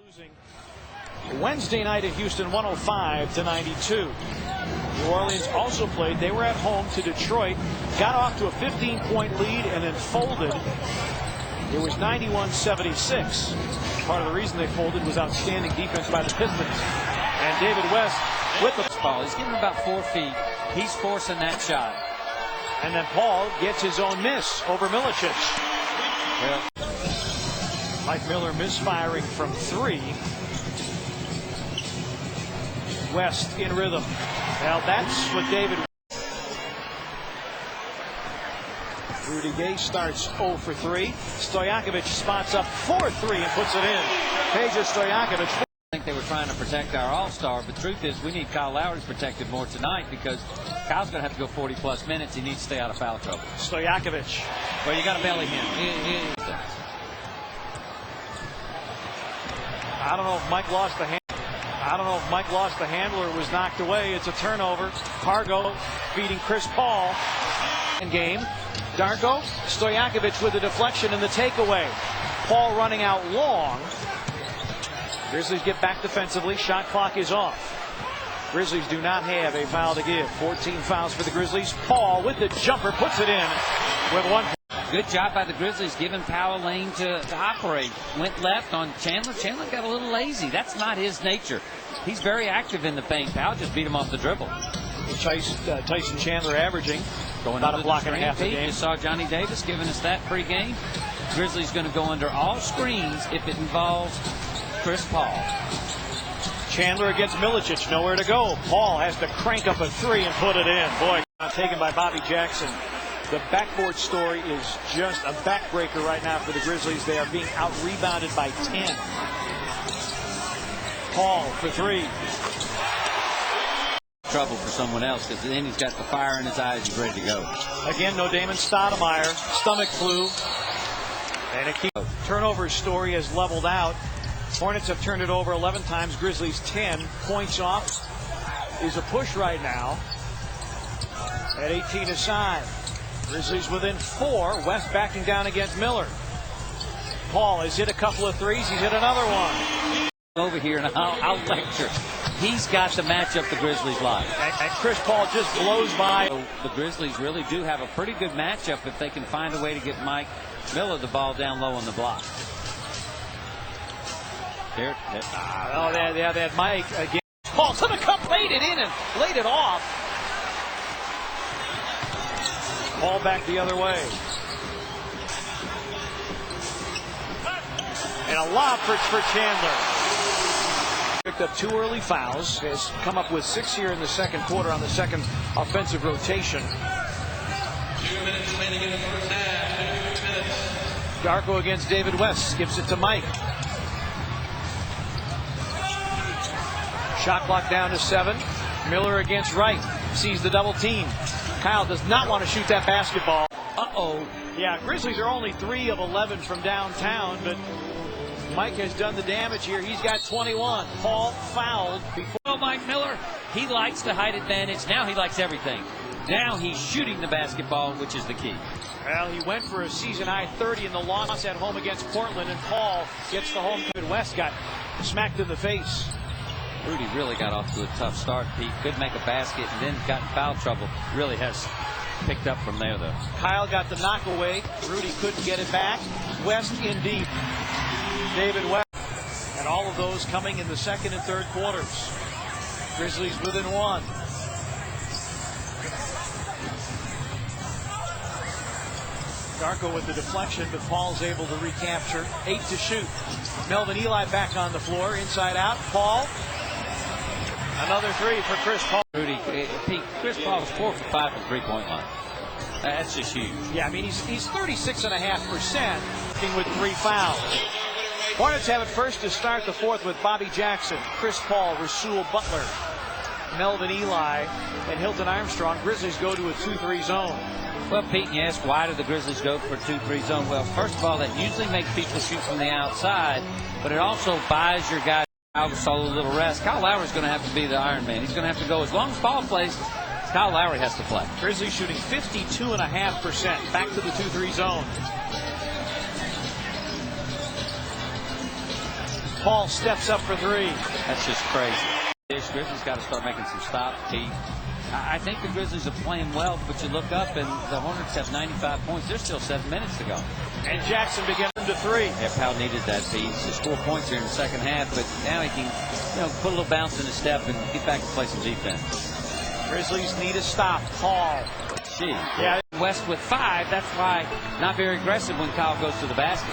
Losing Wednesday night at Houston, 105-92. New Orleans also played. They were at home to Detroit, got off to a 15-point lead and then folded. It was 91-76. Part of the reason they folded was outstanding defense by the Pistons. And David West with the ball. He's giving about 4 feet. He's forcing that shot. And then Paul gets his own miss over Milicic. Well, Mike Miller misfiring from 3. West in rhythm. Well, that's what David. Rudy Gay starts 0 for 3. Stojakovic spots up 4-3 and puts it in. Peja Stojakovic. I think they were trying to protect our all-star, but the truth is we need Kyle Lowry protected more tonight because Kyle's going to have to go 40-plus minutes. He needs to stay out of foul trouble. Stojakovic. Well, you got to belly him. I don't know if Mike lost the hand. I don't know if Mike lost the handler, was knocked away. It's a turnover. Cargo beating Chris Paul. In game. Darko. Stojakovic with a deflection and the takeaway. Paul running out long. Grizzlies get back defensively. Shot clock is off. Grizzlies do not have a foul to give. 14 fouls for the Grizzlies. Paul with the jumper puts it in with 1. Good job by the Grizzlies giving Powell lane to operate. Went left on Chandler. Chandler got a little lazy. That's not his nature. He's very active in the paint. Powell just beat him off the dribble. Tyson Chandler averaging going about a block and a half a game. You saw Johnny Davis giving us that pregame. Grizzlies going to go under all screens if it involves Chris Paul. Chandler against Milicic, nowhere to go. Paul has to crank up a 3 and put it in. Boy, taken by Bobby Jackson. The backboard story is just a backbreaker right now for the Grizzlies. They are being out-rebounded by 10. Paul for 3. Trouble for someone else because then he's got the fire in his eyes. He's ready to go. Again, no Damon Stoudemire. Stomach flu. And a key turnover story has leveled out. Hornets have turned it over 11 times. Grizzlies 10. Points off is a push right now at 18 aside. Grizzlies within 4. West backing down against Miller. Paul has hit a couple of threes. He's hit another one. Over here, and I'll lecture. He's got the matchup the Grizzlies like. And Chris Paul just blows by. So the Grizzlies really do have a pretty good matchup if they can find a way to get Mike Miller the ball down low on the block. There. They had Mike again. Paul to the cup, laid it in and laid it off. Paul back the other way. And a lob for Chandler. Picked up 2 early fouls. Has come up with 6 here in the second quarter on the second offensive rotation. 2 minutes remaining in the first half. 2 minutes. Darko against David West. Gives it to Mike. Shot clock down to 7. Miller against Wright. Sees the double team. Kyle does not want to shoot that basketball. Uh-oh. Yeah, Grizzlies are only 3 of 11 from downtown, but Mike has done the damage here. He's got 21. Paul fouled before. Oh, Mike Miller, he likes the height advantage. Now he likes everything. Now he's shooting the basketball, which is the key. Well, he went for a season-high 30 in the loss at home against Portland, and Paul gets the home. West got smacked in the face. Rudy really got off to a tough start. He could make a basket and then got in foul trouble. Really has picked up from there, though. Kyle got the knockaway. Rudy couldn't get it back. West in deep. David West. And all of those coming in the second and third quarters. Grizzlies within 1. Darko with the deflection, but Paul's able to recapture. 8 to shoot. Melvin Eli back on the floor. Inside out. Paul. Another 3 for Chris Paul. Rudy, Pete, Chris Paul was 4 for 5 from three-point line. That's just huge. Yeah, I mean, he's 36.5%, working with 3 fouls. Hornets have it first to start the fourth with Bobby Jackson, Chris Paul, Rasul Butler, Melvin Eli, and Hilton Armstrong. Grizzlies go to a 2-3 zone. Well, Pete, you ask why do the Grizzlies go for a 2-3 zone? Well, first of all, that usually makes people shoot from the outside, but it also buys your guys a little rest. Kyle Lowry's going to have to be the Iron Man. He's going to have to go as long as Paul plays. Kyle Lowry has to play. Grizzlies shooting 52.5%. Back to the 2-3 zone. Paul steps up for three. That's just crazy. Grizzlies got to start making some stops, Pete. I think the Grizzlies are playing well, but you look up and the Hornets have 95 points. There's still 7 minutes to go. And Jackson begins to three. Yeah, Powell needed that, Pete. Just 4 points here in the second half, but now he can, put a little bounce in his step and get back and play some defense. Grizzlies need a stop. Paul. Gee. Yeah. West with 5. That's why not very aggressive when Kyle goes to the basket.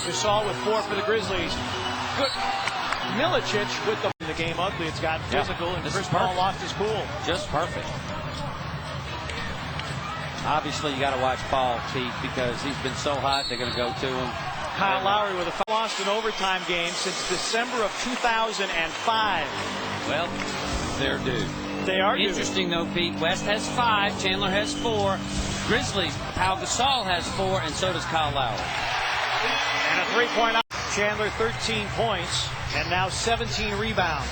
Gasol with 4 for the Grizzlies. Good. Milicic with the game ugly. It's gotten physical, and Chris Paul lost his cool. Just perfect. Obviously, you got to watch Paul, Pete, because he's been so hot. They're going to go to him. Kyle Lowry with a lost an overtime game since December of 2005. Well, they're due. They are due. Interesting, though, Pete. West has 5. Chandler has 4. Grizzlies, Pau Gasol has 4, and so does Kyle Lowry. And a three-point out. Chandler 13 points and now 17 rebounds.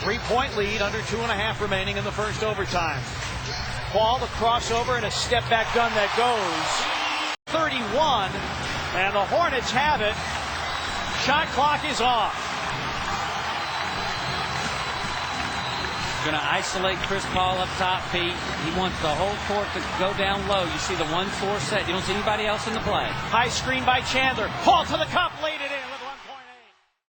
3-point lead, under 2.5 remaining in the first overtime. Paul, the crossover and a step-back gun that goes. 31, and the Hornets have it. Shot clock is off. Going to isolate Chris Paul up top, Pete. He wants the whole court to go down low. You see the 1-4 set. You don't see anybody else in the play. High screen by Chandler. Paul to the cup, laid